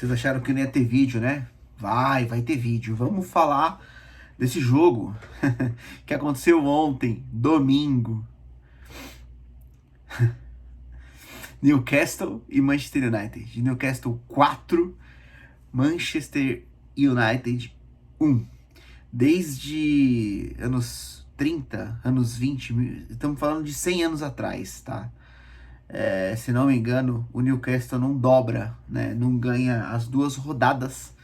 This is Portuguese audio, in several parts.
Vocês acharam que não ia ter vídeo, né? Vai ter vídeo. Vamos falar desse jogo que aconteceu ontem, domingo. Newcastle e Manchester United. Newcastle 4, Manchester United 1. Desde anos 30, anos 20, estamos falando de 100 anos atrás, tá? Se não me engano, o Newcastle não dobra, né? Não ganha as duas rodadas,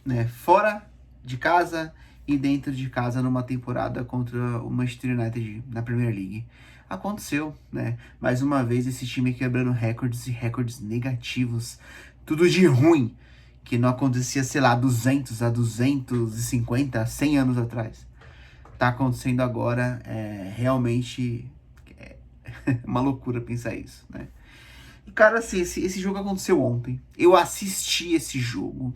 né? Fora de casa e dentro de casa numa temporada contra o Manchester United na Premier League. Aconteceu, né? Mais uma vez esse time quebrando recordes e recordes negativos. Tudo de ruim que não acontecia, sei lá, 200 a 250, 100 anos atrás. Tá acontecendo agora, realmente uma loucura pensar isso, né? E, cara, assim, esse jogo aconteceu ontem. Eu assisti esse jogo.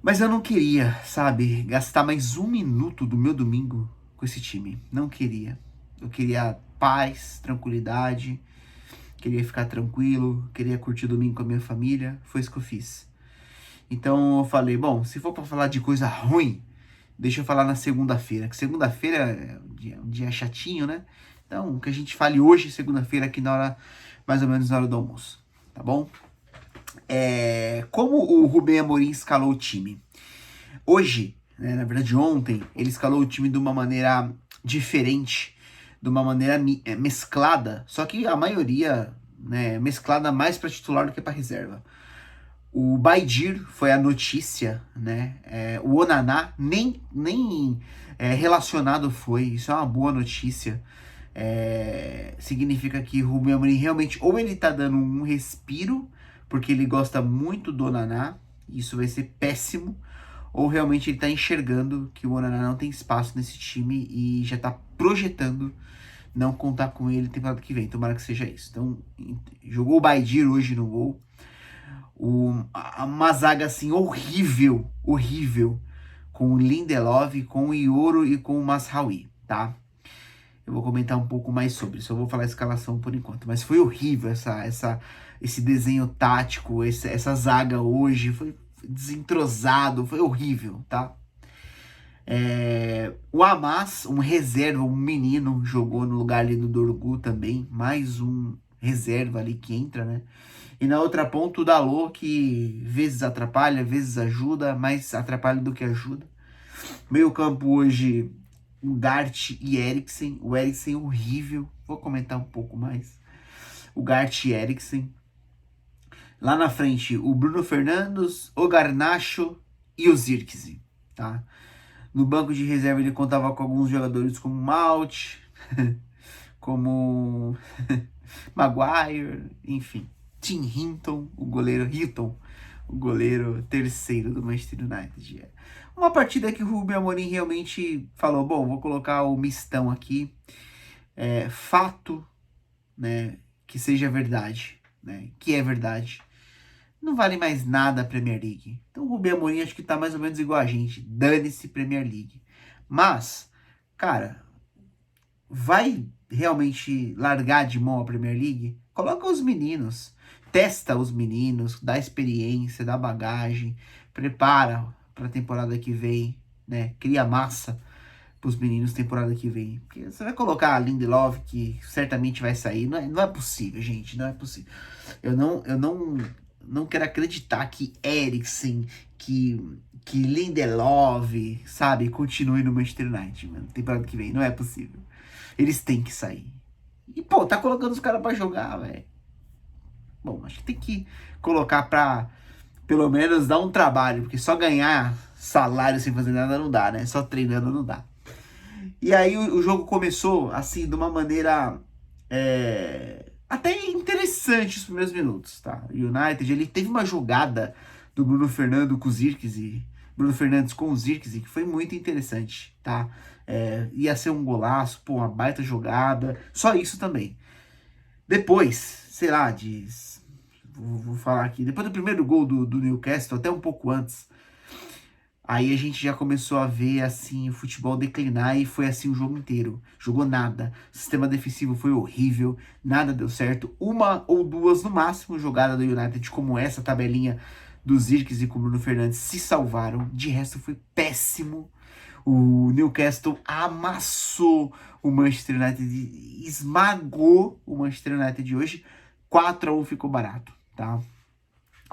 Mas eu não queria, sabe, gastar mais um minuto do meu domingo com esse time. Não queria. Eu queria paz, tranquilidade. Queria ficar tranquilo. Queria curtir o domingo com a minha família. Foi isso que eu fiz. Então eu falei, bom, se for pra falar de coisa ruim, deixa eu falar na segunda-feira. Que segunda-feira é um dia chatinho, né? Então, que a gente fale hoje, segunda-feira, aqui na hora, mais ou menos na hora do almoço. Tá bom? Como o Rubem Amorim escalou o time? Hoje, né, na verdade ontem, ele escalou o time de uma maneira diferente, de uma maneira mesclada, só que a maioria, né, mesclada mais para titular do que para reserva. O Baidir foi a notícia, né? O Onaná nem relacionado foi. Isso é uma boa notícia. Significa que o Rubem Amorim realmente ou ele tá dando um respiro porque ele gosta muito do Onaná, isso vai ser péssimo, ou realmente ele tá enxergando que o Onaná não tem espaço nesse time e já tá projetando não contar com ele temporada que vem. Tomara que seja isso. Então, jogou o Baidir hoje no gol. Uma zaga assim horrível, horrível, com o Lindelof, com o Ioro e com o Masraoui, tá? Eu vou comentar um pouco mais sobre isso, eu vou falar a escalação por enquanto, mas foi horrível esse desenho tático, essa zaga hoje, foi desentrosado, foi horrível, tá? O Hamas, um reserva, um menino, jogou no lugar ali do Dorgu também, mais um reserva ali que entra, né? E na outra ponta o Dalot, que vezes atrapalha, vezes ajuda, mais atrapalha do que ajuda. Meio campo hoje, o Gart e Eriksen. O Eriksen horrível, vou comentar um pouco mais. O Gart e Eriksen. Lá na frente, o Bruno Fernandes, o Garnacho e o Zirkzee, tá? No banco de reserva ele contava com alguns jogadores como Malt, como Maguire, enfim. Tim Hinton, o goleiro terceiro do Manchester United. Uma partida que o Rubem Amorim realmente falou, bom, vou colocar o mistão aqui, fato, né, que seja verdade, né, que é verdade. Não vale mais nada a Premier League. Então o Rubem Amorim acho que tá mais ou menos igual a gente, dane-se Premier League. Mas, cara, vai realmente largar de mão a Premier League? Coloca os meninos, testa os meninos, dá experiência, dá bagagem, prepara para a temporada que vem, né? Cria massa para os meninos temporada que vem. Porque você vai colocar a Lindelof, que certamente vai sair, não é possível, gente, não é possível. Eu não quero acreditar que Eriksen, que Lindelof, sabe, continue no Manchester United, mano, temporada que vem, não é possível. Eles têm que sair. E, pô, tá colocando os caras pra jogar, velho. Bom, acho que tem que colocar pra, pelo menos, dar um trabalho. Porque só ganhar salário sem fazer nada não dá, né? Só treinando não dá. E aí o jogo começou, assim, de uma maneira até interessante os primeiros minutos, tá? O United, ele teve uma jogada do Bruno Fernandes com o Zirkzee, Bruno Fernandes com o Zirkzee, que foi muito interessante, tá? Ia ser um golaço, pô, uma baita jogada, só isso também. Depois, sei lá, vou falar aqui, depois do primeiro gol do Newcastle, até um pouco antes, Aí a gente já começou a ver assim o futebol declinar e foi assim o jogo inteiro. Jogou nada. O sistema defensivo foi horrível, nada deu certo. Uma ou duas no máximo jogada do United, como essa tabelinha dos Zirkzee e com o Bruno Fernandes, se salvaram. De resto foi péssimo. O Newcastle amassou o Manchester United, esmagou o Manchester United hoje. 4-1 ficou barato, tá?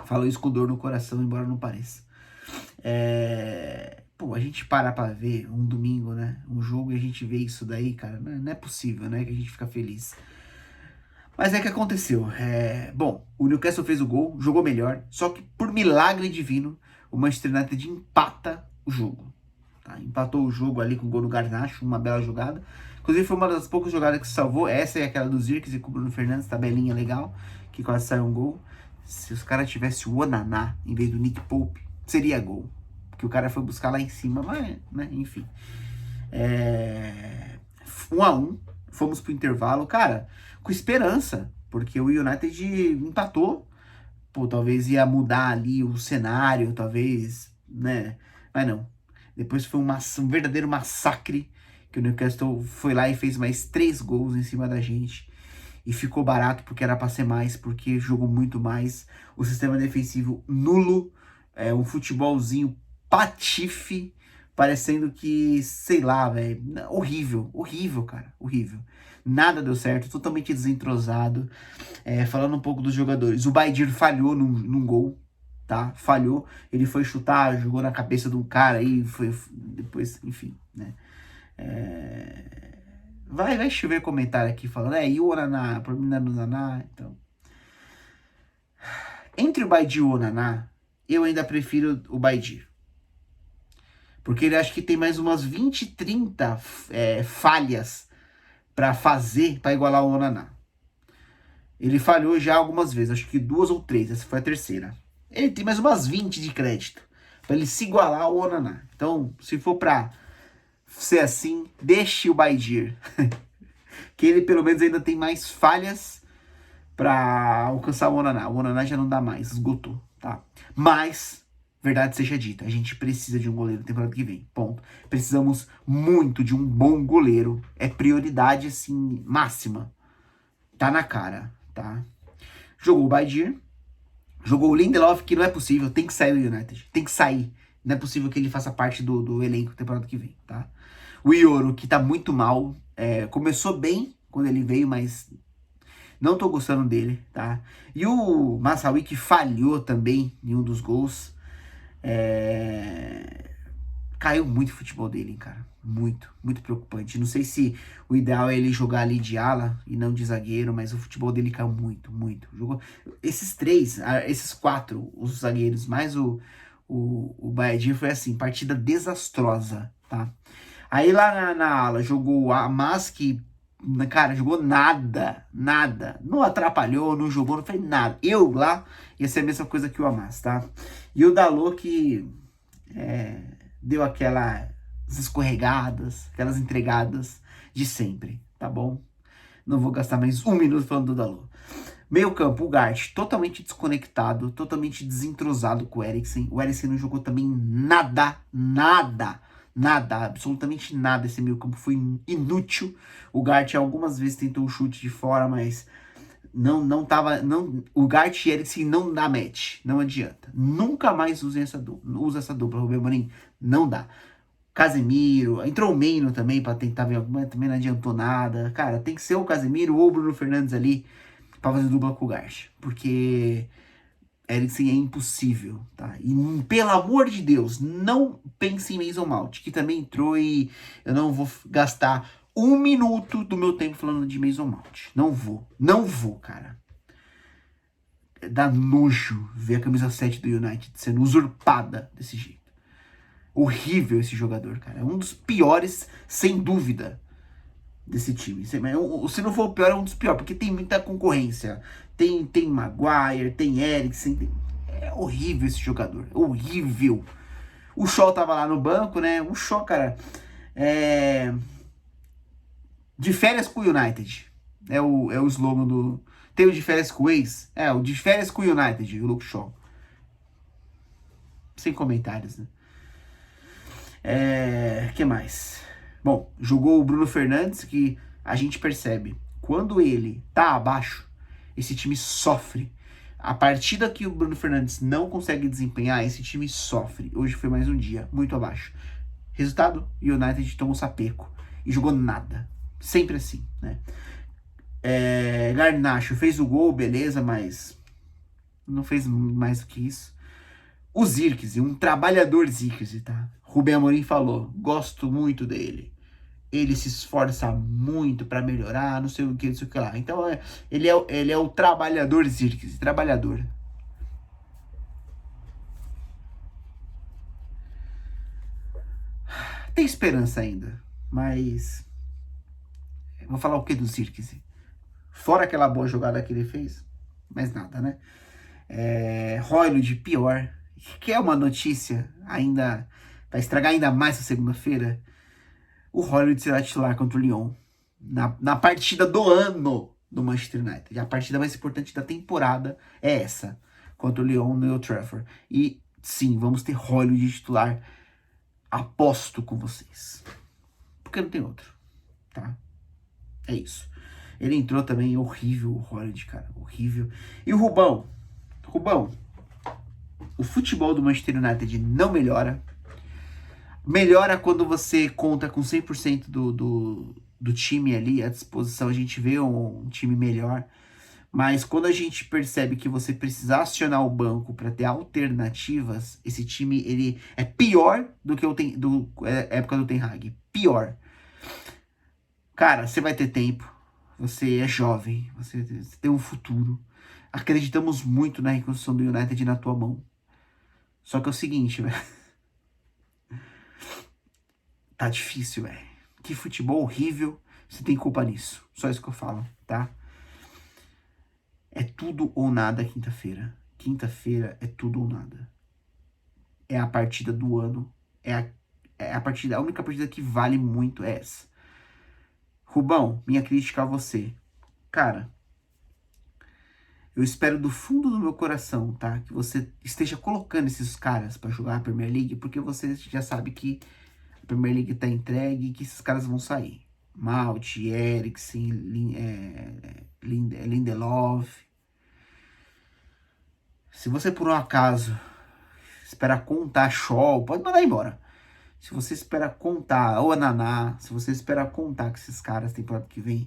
Falo isso com dor no coração, embora não pareça. Pô, a gente para pra ver um domingo, né? Um jogo e a gente vê isso daí, cara. Não é possível, né? Que a gente fica feliz. Mas é que aconteceu. Bom, o Newcastle fez o gol, jogou melhor. Só que por milagre divino, o Manchester United empata o jogo. Tá? Empatou o jogo ali com o gol do Garnacho, uma bela jogada. Inclusive foi uma das poucas jogadas que se salvou. Essa é aquela dos Zirkzee com o Bruno Fernandes, tabelinha legal, que quase saiu um gol. Se os caras tivessem o Onaná em vez do Nick Pope, seria gol. Porque o cara foi buscar lá em cima, mas, né, enfim. 1-1, fomos pro intervalo, cara, com esperança, porque o United empatou. Pô, talvez ia mudar ali o cenário, talvez, né? Mas não. Depois foi um verdadeiro massacre, que o Newcastle foi lá e fez mais 3 gols em cima da gente. E ficou barato porque era pra ser mais, porque jogou muito mais. O sistema defensivo nulo, um futebolzinho patife, parecendo que, sei lá, velho, horrível, horrível, cara, horrível. Nada deu certo, totalmente desentrosado. Falando um pouco dos jogadores, o Baidir falhou num gol, tá? Falhou, ele foi chutar, jogou na cabeça de um cara aí, depois, enfim, né? Vai chover comentário aqui falando, e o Onaná, pra mim não é no Onaná, então. Entre o Baidir e o Onaná, eu ainda prefiro o Baidir. Porque ele acho que tem mais umas 20, 30 falhas pra fazer pra igualar o Onaná. Ele falhou já algumas vezes, acho que 2 ou 3, essa foi a terceira. Ele tem mais umas 20 de crédito pra ele se igualar ao Onaná. Então, se for pra ser assim, deixe o Baidir. Que ele pelo menos ainda tem mais falhas pra alcançar o Onaná. O Onaná já não dá mais, esgotou, tá? Mas, verdade seja dita, a gente precisa de um goleiro na temporada que vem, ponto. Precisamos muito de um bom goleiro. É prioridade, assim, máxima. Tá na cara, tá? Jogou o Baidir, jogou o Lindelof, que não é possível, tem que sair do United, tem que sair. Não é possível que ele faça parte do elenco na temporada que vem, tá? O Ioro, que tá muito mal, começou bem quando ele veio, mas não tô gostando dele, tá? E o Massawi, que falhou também em um dos gols, caiu muito o futebol dele, cara. Muito, muito preocupante. Não sei se o ideal é ele jogar ali de ala e não de zagueiro, mas o futebol dele caiu muito, muito. Jogou esses 4, os zagueiros, mais o Baedinho, foi assim, partida desastrosa, tá? Aí lá na ala jogou a Mas, que, cara, jogou nada, nada. Não atrapalhou, não jogou, não fez nada. Eu lá ia ser a mesma coisa que o Amas, tá? E o Dalot que deu aquelas escorregadas, aquelas entregadas de sempre, tá bom? Não vou gastar mais 1 minuto falando do Dalot. Meio campo, o Gart totalmente desconectado, totalmente desentrosado com o Eriksen. O Eriksen não jogou também nada, nada, nada, absolutamente nada. Esse meio campo foi inútil. O Gart algumas vezes tentou um chute de fora, mas não tava. Não, o Gart e Eriksen não dá match, não adianta. Nunca mais usa essa dupla, Rubem Amorim, não dá. Casemiro, entrou o Meino também pra tentar ver alguma, também não adiantou nada. Cara, tem que ser o Casemiro ou o Bruno Fernandes ali pra fazer dupla com o Gart, porque Eriksen é impossível, tá? E pelo amor de Deus, não pense em Mason Mount, que também entrou, e eu não vou gastar 1 minuto do meu tempo falando de Mason Mount. Não vou, cara. Dá nojo ver a camisa 7 do United sendo usurpada desse jeito. Horrível esse jogador, cara. É um dos piores, sem dúvida, desse time. Se não for o pior, é um dos piores, porque tem muita concorrência. Tem Maguire, tem Eriksen. É horrível esse jogador. Horrível. O Shaw tava lá no banco, né? O Shaw, cara, de férias com o United. É o slogan do... Tem o de férias com o ex? O de férias com o United, o Luke Shaw. Sem comentários, né? Que mais? Bom, jogou o Bruno Fernandes, que a gente percebe, quando ele tá abaixo, esse time sofre. A partida que o Bruno Fernandes não consegue desempenhar, esse time sofre. Hoje foi mais um dia, muito abaixo. Resultado, o United tomou sapeco e jogou nada. Sempre assim, né? Garnacho fez o gol, beleza, mas não fez mais do que isso. O Zirkzee, um trabalhador Zirkzee, tá? Rubem Amorim falou, gosto muito dele. Ele se esforça muito para melhorar, não sei o que, não sei o que lá. Então, ele é o trabalhador Zirkzee, trabalhador. Tem esperança ainda, mas... Vou falar o que do Zirkzee? Fora aquela boa jogada que ele fez, mais nada, né? Højlund, pior. Que é uma notícia ainda... Vai estragar ainda mais essa segunda-feira. O Højlund será titular contra o Lyon. Na partida do ano do Manchester United. A partida mais importante da temporada é essa. Contra o Lyon no Old Trafford. E sim, vamos ter Højlund de titular. Aposto com vocês. Porque não tem outro. Tá? É isso. Ele entrou também, horrível o Højlund, cara. Horrível. E o Rubão? Rubão, o futebol do Manchester United não melhora. Melhora quando você conta com 100% do time ali à disposição. A gente vê um time melhor. Mas quando a gente percebe que você precisa acionar o banco para ter alternativas, esse time ele é pior do que época do Ten Hag. Pior. Cara, você vai ter tempo. Você é jovem. Você tem um futuro. Acreditamos muito na reconstrução do United na tua mão. Só que é o seguinte, velho. Tá difícil, velho. Que futebol horrível. Você tem culpa nisso. Só isso que eu falo, tá? É tudo ou nada quinta-feira. Quinta-feira é tudo ou nada. É a partida do ano. A única partida que vale muito é essa. Rubão, minha crítica a você. Cara, eu espero do fundo do meu coração, tá? Que você esteja colocando esses caras pra jogar a Premier League, porque você já sabe que a Premier League tá entregue e que esses caras vão sair. Mount, Eriksen, Lindelof. Se você por um acaso esperar contar Shaw, pode mandar embora. Se você esperar contar, ou a Naná, se você esperar contar com esses caras temporada que vem,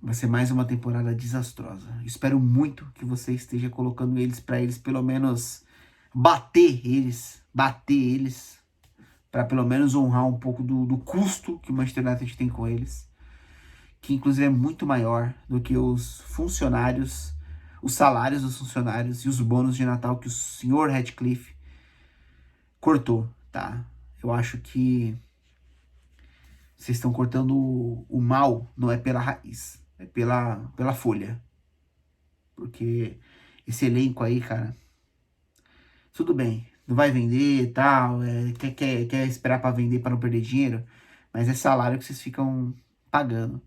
vai ser mais uma temporada desastrosa. Espero muito que você esteja colocando eles para eles pelo menos bater eles, para pelo menos honrar um pouco do custo que o Manchester United tem com eles, que inclusive é muito maior do que os funcionários, os salários dos funcionários e os bônus de Natal que o senhor Radcliffe cortou, tá? Eu acho que vocês estão cortando o mal, não é pela raiz, é pela folha. Porque esse elenco aí, cara, tudo bem, não vai vender e tal, quer esperar para vender para não perder dinheiro, mas é salário que vocês ficam pagando.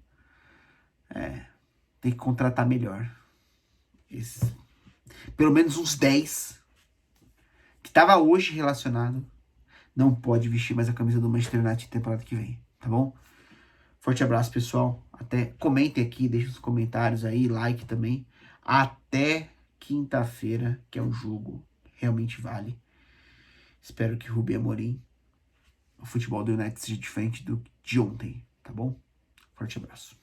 Tem que contratar melhor. Pelo menos uns 10 que tava hoje relacionado, não pode vestir mais a camisa do Manchester United temporada que vem, tá bom? Forte abraço, pessoal. Até comentem aqui, deixem os comentários aí, like também. Até quinta-feira, que é um jogo que realmente vale. Espero que Rubem Amorim, o futebol do United, seja diferente de ontem, tá bom? Forte abraço.